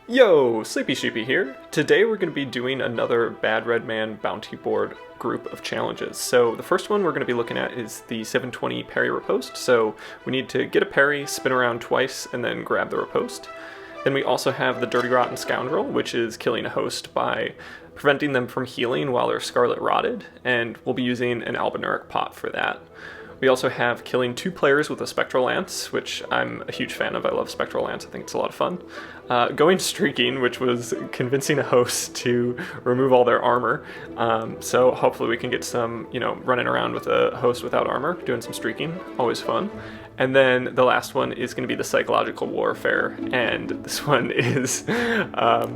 Yo, Sleepy Sheepy here. Today we're going to be doing another Bad Red Man Bounty Board group of challenges. So the first one we're going to be looking at is the 720 parry riposte. So we need to get a parry, spin around twice, and then grab the riposte. Then we also have the Dirty Rotten Scoundrel, which is killing a host by preventing them from healing while they're scarlet rotted, and we'll be using an albinuric pot for that. We also have killing 2 players with a Spectral Lamps, which I'm a huge fan of. I love Spectral Lamps, I think it's a lot of fun. Going streaking, which was convincing a host to remove all their armor. So hopefully we can get some, running around with a host without armor, doing some streaking, always fun. And then the last one is going to be the psychological warfare, and this one is a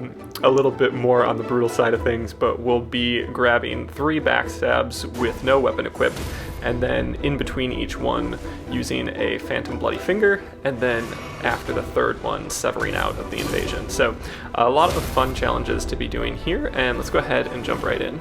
little bit more on the brutal side of things, but we'll be grabbing 3 backstabs with no weapon equipped, and then in between each one using a phantom bloody finger, and then after the third one severing out of the invasion. So a lot of fun challenges to be doing here, and let's go ahead and jump right in.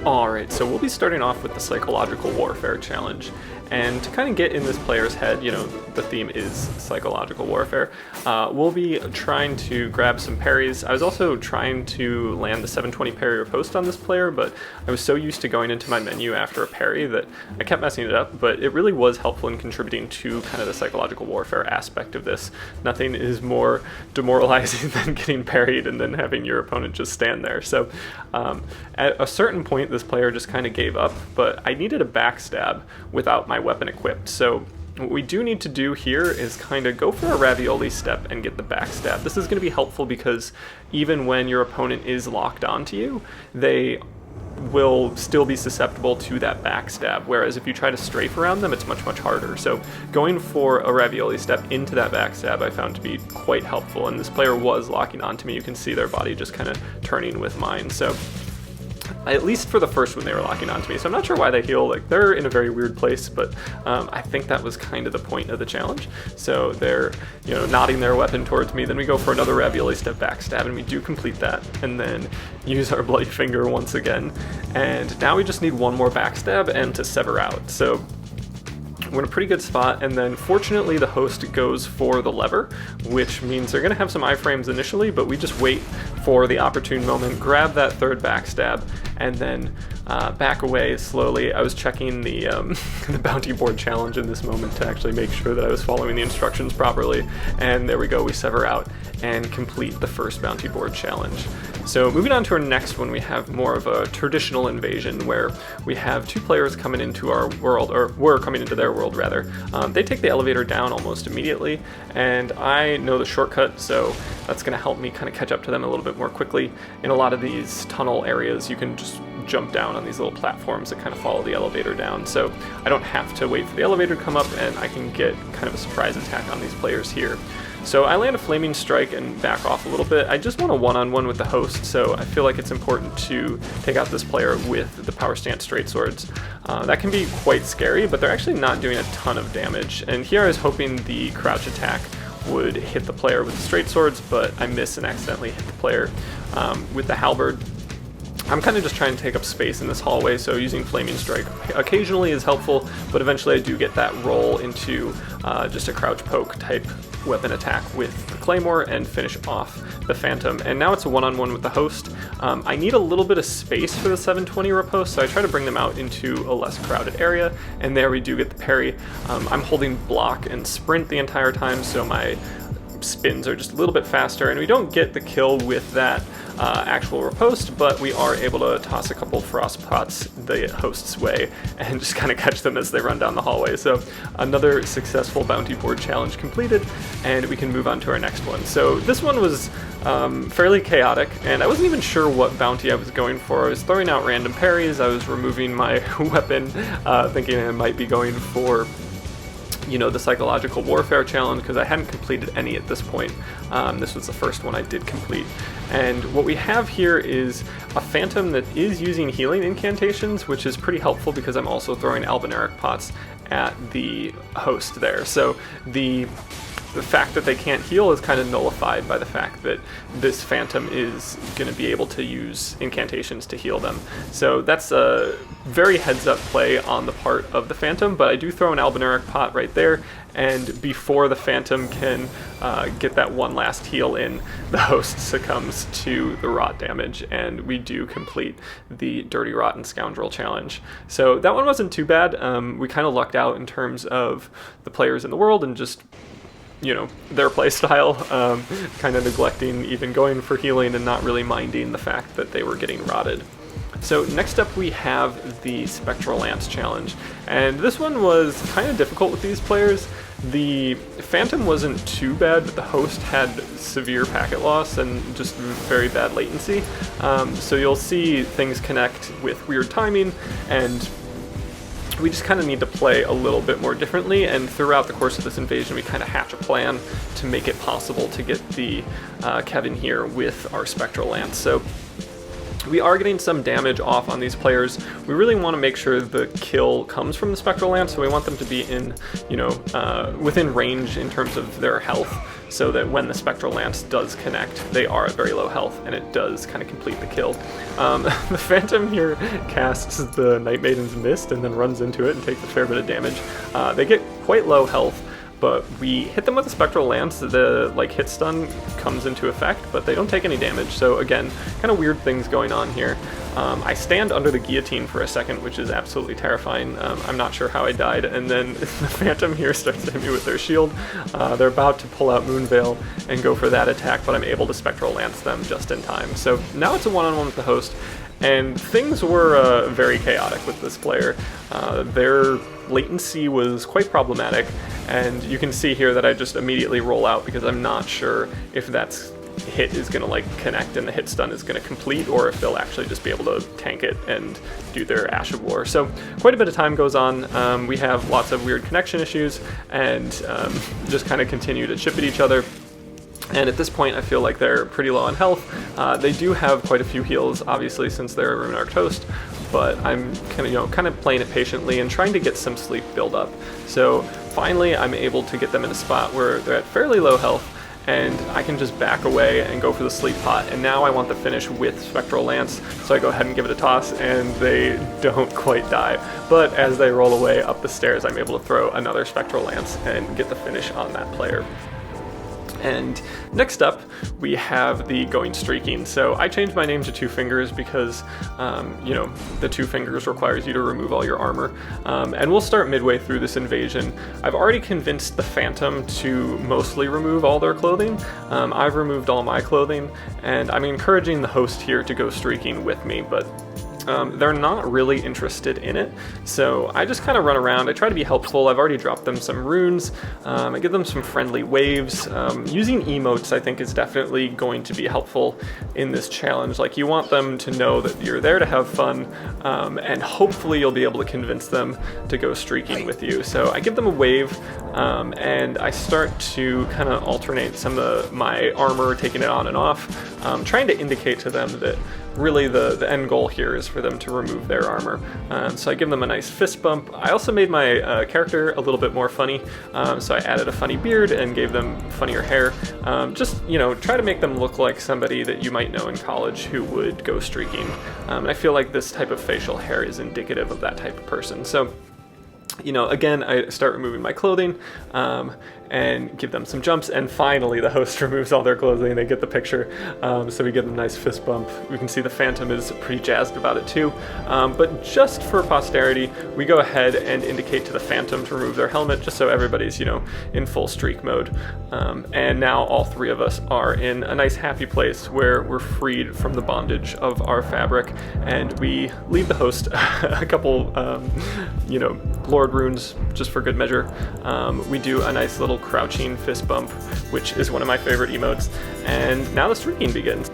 Alright, so we'll be starting off with the psychological warfare challenge. And to kind of get in this player's head, the theme is psychological warfare, we'll be trying to grab some parries. I was also trying to land the 720 parry riposte on this player, but I was so used to going into my menu after a parry that I kept messing it up, but it really was helpful in contributing to kind of the psychological warfare aspect of this. Nothing is more demoralizing than getting parried and then having your opponent just stand there. So at a certain point, this player just kind of gave up, but I needed a backstab without my weapon equipped. So what we do need to do here is kind of go for a ravioli step and get the backstab. This is going to be helpful because even when your opponent is locked onto you, they will still be susceptible to that backstab, whereas if you try to strafe around them, it's much harder. So going for a ravioli step into that backstab I found to be quite helpful, and this player was locking onto me. You can see their body just kind of turning with mine. So at least for the first one, they were locking onto me, so I'm not sure why they heal. They're in a very weird place, but I think that was kind of the point of the challenge. So they're, nodding their weapon towards me. Then we go for another ravioli step backstab, and we do complete that, and then use our bloody finger once again. And now we just need one more backstab and to sever out. So we're in a pretty good spot, and then fortunately the host goes for the lever, which means they're going to have some iframes initially, but we just wait for the opportune moment, grab that third backstab, and then back away slowly. I was checking the, the bounty board challenge in this moment to actually make sure that I was following the instructions properly, and there we go, we sever out and complete the first bounty board challenge. So moving on to our next one, we have more of a traditional invasion where we have 2 players coming into our world, or we're coming into their world rather. They take the elevator down almost immediately, and I know the shortcut, so that's going to help me kind of catch up to them a little bit more quickly. In a lot of these tunnel areas, you can just jump down on these little platforms that kind of follow the elevator down, so I don't have to wait for the elevator to come up, and I can get kind of a surprise attack on these players here. So I land a flaming strike and back off a little bit. I just want a one-on-one with the host, so I feel like it's important to take out this player with the power stance straight swords. That can be quite scary, but they're actually not doing a ton of damage. And here I was hoping the crouch attack would hit the player with the straight swords, but I miss and accidentally hit the player with the halberd. I'm kind of just trying to take up space in this hallway, so using Flaming Strike occasionally is helpful, but eventually I do get that roll into just a crouch poke type weapon attack with the Claymore and finish off the Phantom. And now it's a one-on-one with the host. I need a little bit of space for the 720 riposte, so I try to bring them out into a less crowded area, and there we do get the parry. I'm holding block and sprint the entire time, so my spins are just a little bit faster, and we don't get the kill with that actual riposte, but we are able to toss a couple frost pots the host's way and just kind of catch them as they run down the hallway. So another successful bounty board challenge completed, and we can move on to our next one. So this one was fairly chaotic, and I wasn't even sure what bounty I was going for. I was throwing out random parries, I was removing my weapon, thinking I might be going for the psychological warfare challenge, because I hadn't completed any at this point. This was the first one I did complete. And what we have here is a Phantom that is using healing incantations, which is pretty helpful because I'm also throwing albinuric pots at the host there. So the the fact that they can't heal is kind of nullified by the fact that this Phantom is going to be able to use incantations to heal them. So that's a very heads-up play on the part of the Phantom, but I do throw an Albinauric pot right there, and before the Phantom can get that one last heal in, the host succumbs to the rot damage, and we do complete the Dirty Rotten Scoundrel challenge. So that one wasn't too bad. We kind of lucked out in terms of the players in the world and just, you know, their play style, kind of neglecting even going for healing and not really minding the fact that they were getting rotted. So next up we have the Spectral Lamps challenge, and this one was kind of difficult with these players. The Phantom wasn't too bad, but the host had severe packet loss and just very bad latency. So you'll see things connect with weird timing, and we just kind of need to play a little bit more differently, and throughout the course of this invasion we kind of hatch a plan to make it possible to get the Kevin here with our Spectral Lance. So we are getting some damage off on these players. We really want to make sure the kill comes from the Spectral Lance, so we want them to be in, you know, within range in terms of their health, so that when the Spectral Lance does connect, they are at very low health, and it does kind of complete the kill. The Phantom here casts the Night Maiden's Mist and then runs into it and takes a fair bit of damage. They get quite low health, but we hit them with a Spectral Lance. The hit stun comes into effect, but they don't take any damage. So again, kind of weird things going on here. I stand under the guillotine for a second, which is absolutely terrifying. I'm not sure how I died, and then the Phantom here starts to hit me with their shield. They're about to pull out Moonveil and go for that attack, but I'm able to Spectral Lance them just in time. So now it's a one-on-one with the host, and things were very chaotic with this player. Their latency was quite problematic, and you can see here that I just immediately roll out because I'm not sure if that's hit is going to connect and the hit stun is going to complete, or if they'll actually just be able to tank it and do their Ash of War. So quite a bit of time goes on. We have lots of weird connection issues, and just kind of continue to chip at each other. And at this point I feel like they're pretty low on health. They do have quite a few heals, obviously, since they're a Ruinarch host, but I'm kind of playing it patiently and trying to get some sleep build up. So finally I'm able to get them in a spot where they're at fairly low health, and I can just back away and go for the sleep pot. And now I want the finish with Spectral Lance, so I go ahead and give it a toss, and they don't quite die. But as they roll away up the stairs, I'm able to throw another Spectral Lance and get the finish on that player. And next up, we have the Going Streaking. So I changed my name to Two Fingers because, the Two Fingers requires you to remove all your armor. And we'll start midway through this invasion. I've already convinced the Phantom to mostly remove all their clothing. I've removed all my clothing, and I'm encouraging the host here to go streaking with me, but they're not really interested in it, so I just kind of run around. I try to be helpful. I've already dropped them some runes. I give them some friendly waves. Using emotes, I think, is definitely going to be helpful in this challenge. You want them to know that you're there to have fun, and hopefully you'll be able to convince them to go streaking with you. So I give them a wave, and I start to kind of alternate some of my armor, taking it on and off, trying to indicate to them that really the end goal here is for them to remove their armor. So I give them a nice fist bump. I also made my character a little bit more funny, so I added a funny beard and gave them funnier hair. Just, try to make them look like somebody that you might know in college who would go streaking. And I feel like this type of facial hair is indicative of that type of person. So, again, I start removing my clothing, and give them some jumps, and finally the host removes all their clothing. They get the picture, so we give them a nice fist bump. We can see the Phantom is pretty jazzed about it too, but just for posterity, we go ahead and indicate to the Phantom to remove their helmet, just so everybody's, in full streak mode. And now all three of us are in a nice happy place where we're freed from the bondage of our fabric, and we leave the host a couple, Lord runes, just for good measure. We do a nice little crouching fist bump, which is one of my favorite emotes, and now the streaking begins.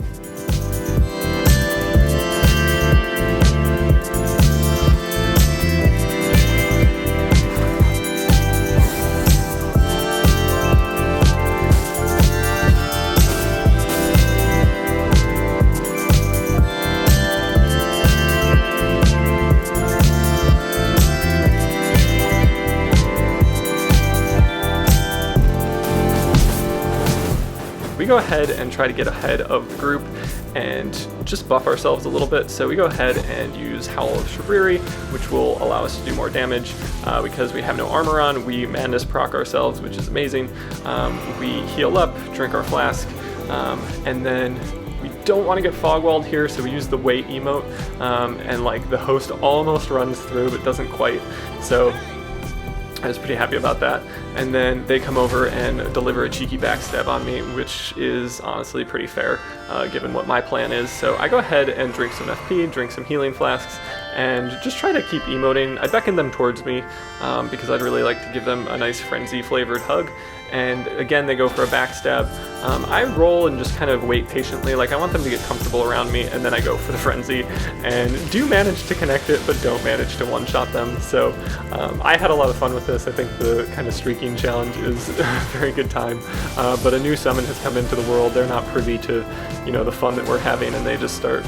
go ahead and try to get ahead of the group and just buff ourselves a little bit. So we go ahead and use Howl of Shabriri, which will allow us to do more damage. Because we have no armor on, we madness proc ourselves, which is amazing. We heal up, drink our flask, and then we don't want to get fogwalled here, so we use the wait emote, and like the host almost runs through but doesn't quite. So I was pretty happy about that. And then they come over and deliver a cheeky backstab on me, which is honestly pretty fair, given what my plan is. So I go ahead and drink some FP, drink some healing flasks, and just try to keep emoting. I beckon them towards me, because I'd really like to give them a nice frenzy-flavored hug. And again, they go for a backstab. I roll and just kind of wait patiently, like I want them to get comfortable around me, and then I go for the frenzy, and do manage to connect it, but don't manage to one-shot them. So I had a lot of fun with this. I think the kind of streaking challenge is a very good time, but a new summon has come into the world. They're not privy to, you know, the fun that we're having, and they just start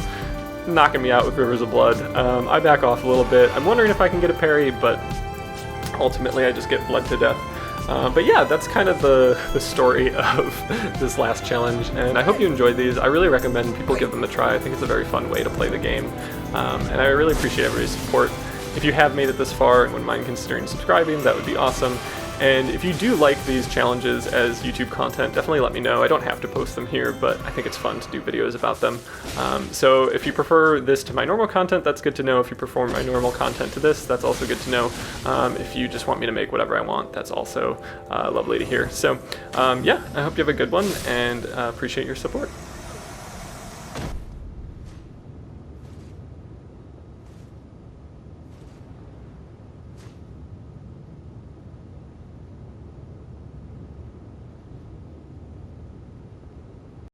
knocking me out with rivers of blood. I back off a little bit. I'm wondering if I can get a parry, but ultimately I just get bled to death. But yeah, that's kind of the story of this last challenge, and I hope you enjoyed these. I really recommend people give them a try. I think it's a very fun way to play the game, and I really appreciate everybody's support. If you have made it this far and wouldn't mind considering subscribing, that would be awesome. And if you do like these challenges as YouTube content, definitely let me know. I don't have to post them here, but I think it's fun to do videos about them. So if you prefer this to my normal content, that's good to know. If you prefer my normal content to this, that's also good to know. If you just want me to make whatever I want, that's also lovely to hear. So yeah, I hope you have a good one, and appreciate your support.